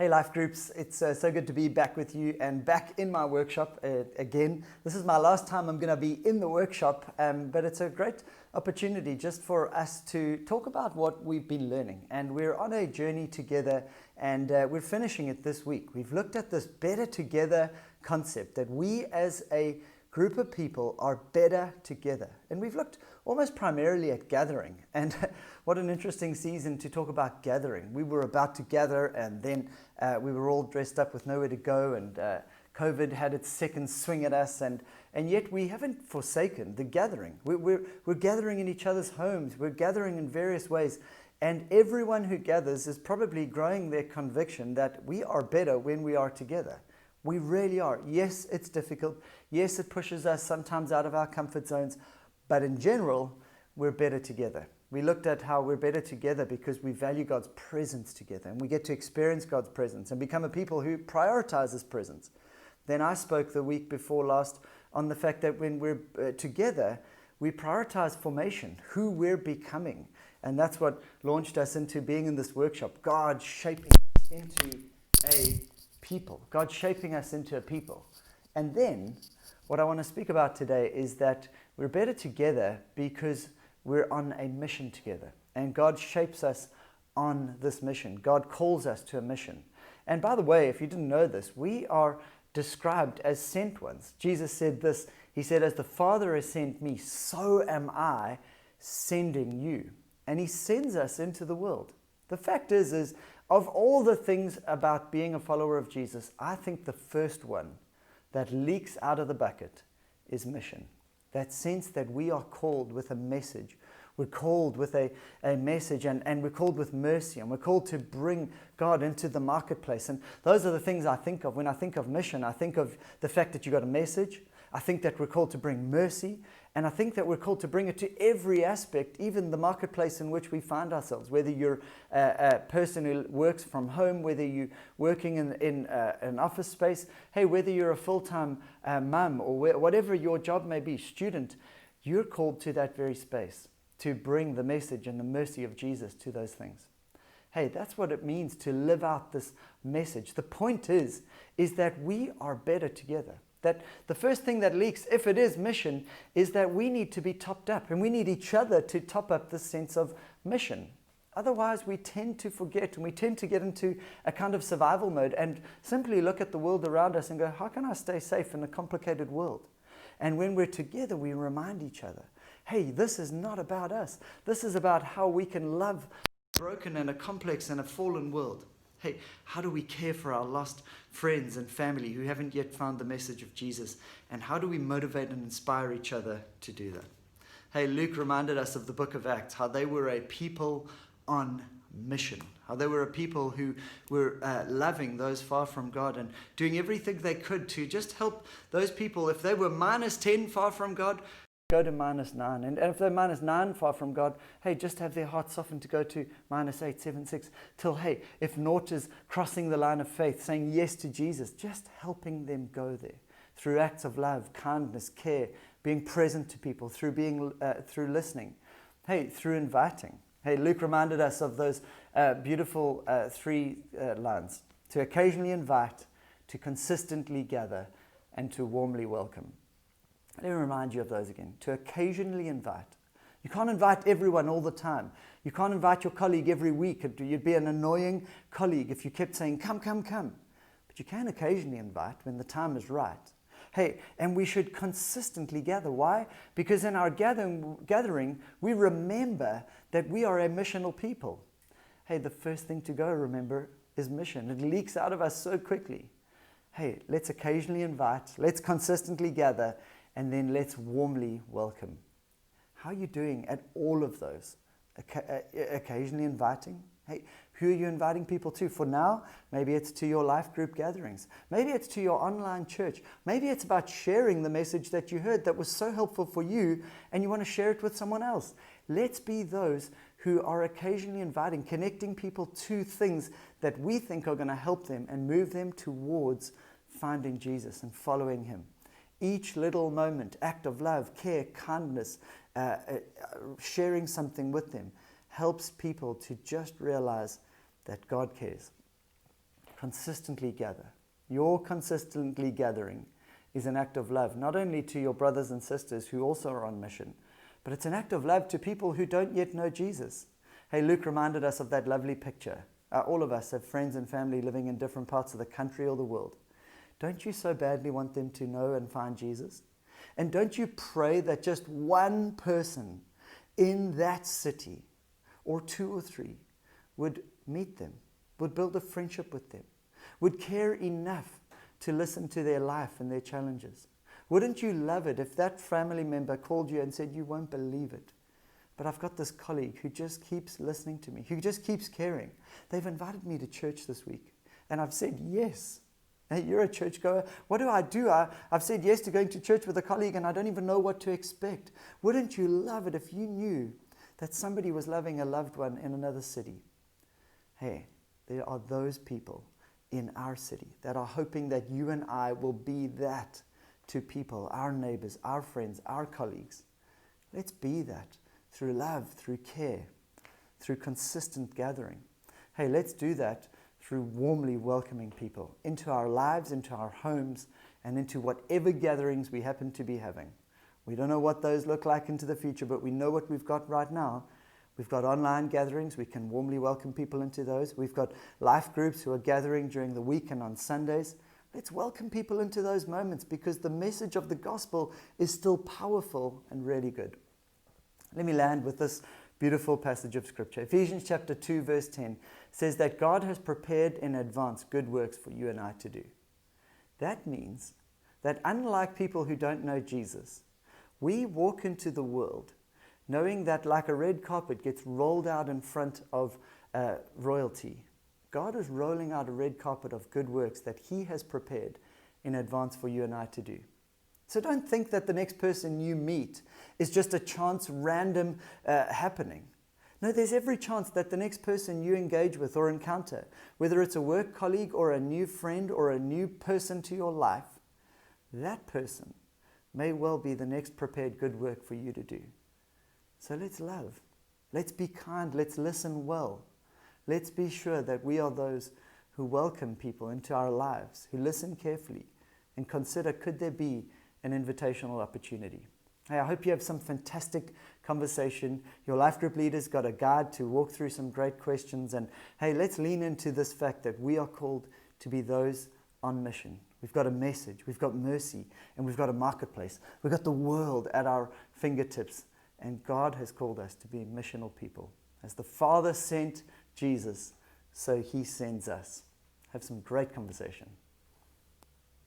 Hey Life Groups, it's so good to be back with you and back in my workshop again. This is my last time I'm going to be in the workshop, but it's a great opportunity just for us to talk about what we've been learning. And we're on a journey together, and we're finishing it this week. We've looked at this better together concept, that we as a group of people are better together. And we've looked almost primarily at gathering. And what an interesting season to talk about gathering. We were about to gather, and then we were all dressed up with nowhere to go, and COVID had its second swing at us, and yet we haven't forsaken the gathering. We're gathering in each other's homes. We're gathering in various ways. And everyone who gathers is probably growing their conviction that we are better when we are together. We really are. Yes, it's difficult. Yes, it pushes us sometimes out of our comfort zones. But in general, we're better together. We looked at how we're better together because we value God's presence together. And we get to experience God's presence and become a people who prioritize His presence. Then I spoke the week before last on the fact that when we're together, we prioritize formation, who we're becoming. And that's what launched us into being in this workshop. God shaping us into a people. God shaping us into a people. And then what I want to speak about today is that we're better together because we're on a mission together. And God shapes us on this mission. God calls us to a mission. And by the way, if you didn't know this, we are described as sent ones. Jesus said this. He said, "As the Father has sent me, so am I sending you." And He sends us into the world. The fact is of all the things about being a follower of Jesus, I think the first one that leaks out of the bucket is mission. That sense that we are called with a message. We're called with a message, and we're called with mercy, and we're called to bring God into the marketplace. And those are the things I think of. When I think of mission, I think of the fact that you got a message. I think that we're called to bring mercy. And I think that we're called to bring it to every aspect, even the marketplace in which we find ourselves. Whether you're a person who works from home, whether you're working in an office space, hey, whether you're a full-time mum or whatever your job may be, student, you're called to that very space to bring the message and the mercy of Jesus to those things. Hey, that's what it means to live out this message. The point is that we are better together. That the first thing that leaks, if it is mission, is that we need to be topped up, and we need each other to top up this sense of mission. Otherwise, we tend to forget, and we tend to get into a kind of survival mode and simply look at the world around us and go, how can I stay safe in a complicated world? And when we're together, we remind each other, hey, this is not about us. This is about how we can love a broken and a complex and a fallen world. Hey, how do we care for our lost friends and family who haven't yet found the message of Jesus? And how do we motivate and inspire each other to do that? Hey, Luke reminded us of the book of Acts, how they were a people on mission, how they were a people who were loving those far from God and doing everything they could to just help those people. If they were -10 far from God, go to -9. And if they're -9 far from God, hey, just have their hearts softened to go to -8, 7, 6, till, hey, if naught is crossing the line of faith, saying yes to Jesus, just helping them go there through acts of love, kindness, care, being present to people, through listening, hey, through inviting. Hey, Luke reminded us of those beautiful 3 lines: to occasionally invite, to consistently gather, and to warmly welcome. Let me remind you of those again. To occasionally invite. You can't invite everyone all the time. You can't invite your colleague every week. You'd be an annoying colleague if you kept saying, come, come, come. But you can occasionally invite when the time is right. Hey, and we should consistently gather. Why? Because in our gathering, we remember that we are a missional people. Hey, the first thing to go, remember, is mission. It leaks out of us so quickly. Hey, let's occasionally invite. Let's consistently gather. And then let's warmly welcome. How are you doing at all of those? Occasionally inviting? Hey, who are you inviting people to? For now, maybe it's to your life group gatherings. Maybe it's to your online church. Maybe it's about sharing the message that you heard that was so helpful for you and you want to share it with someone else. Let's be those who are occasionally inviting, connecting people to things that we think are going to help them and move them towards finding Jesus and following Him. Each little moment, act of love, care, kindness, sharing something with them helps people to just realize that God cares. consistently gather. Your consistently gathering is an act of love, not only to your brothers and sisters who also are on mission, but it's an act of love to people who don't yet know Jesus. Hey, Luke reminded us of that lovely picture. All of us have friends and family living in different parts of the country or the world. Don't you so badly want them to know and find Jesus? And don't you pray that just one person in that city, or 2 or 3, would meet them, would build a friendship with them, would care enough to listen to their life and their challenges? Wouldn't you love it if that family member called you and said, you won't believe it, but I've got this colleague who just keeps listening to me, who just keeps caring. They've invited me to church this week, and I've said yes. Hey, you're a churchgoer. What do? I've said yes to going to church with a colleague, and I don't even know what to expect. Wouldn't you love it if you knew that somebody was loving a loved one in another city? Hey, there are those people in our city that are hoping that you and I will be that to people, our neighbors, our friends, our colleagues. Let's be that through love, through care, through consistent gathering. Hey, let's do that through warmly welcoming people into our lives, into our homes, and into whatever gatherings we happen to be having. We don't know what those look like into the future, but we know what we've got right now. We've got online gatherings. We can warmly welcome people into those. We've got life groups who are gathering during the week and on Sundays. Let's welcome people into those moments because the message of the gospel is still powerful and really good. Let me land with this beautiful passage of scripture. Ephesians chapter 2 verse 10 says that God has prepared in advance good works for you and I to do. That means that unlike people who don't know Jesus, we walk into the world knowing that like a red carpet gets rolled out in front of royalty, God is rolling out a red carpet of good works that He has prepared in advance for you and I to do. So don't think that the next person you meet is just a chance, random happening. No, there's every chance that the next person you engage with or encounter, whether it's a work colleague or a new friend or a new person to your life, that person may well be the next prepared good work for you to do. So let's love. Let's be kind. Let's listen well. Let's be sure that we are those who welcome people into our lives, who listen carefully and consider, could there be an invitational opportunity? Hey, I hope you have some fantastic conversation. Your life group leaders got a guide to walk through some great questions. And hey, let's lean into this fact that we are called to be those on mission. We've got a message, we've got mercy, and we've got a marketplace. We've got the world at our fingertips. And God has called us to be missional people. As the Father sent Jesus, so He sends us. Have some great conversation.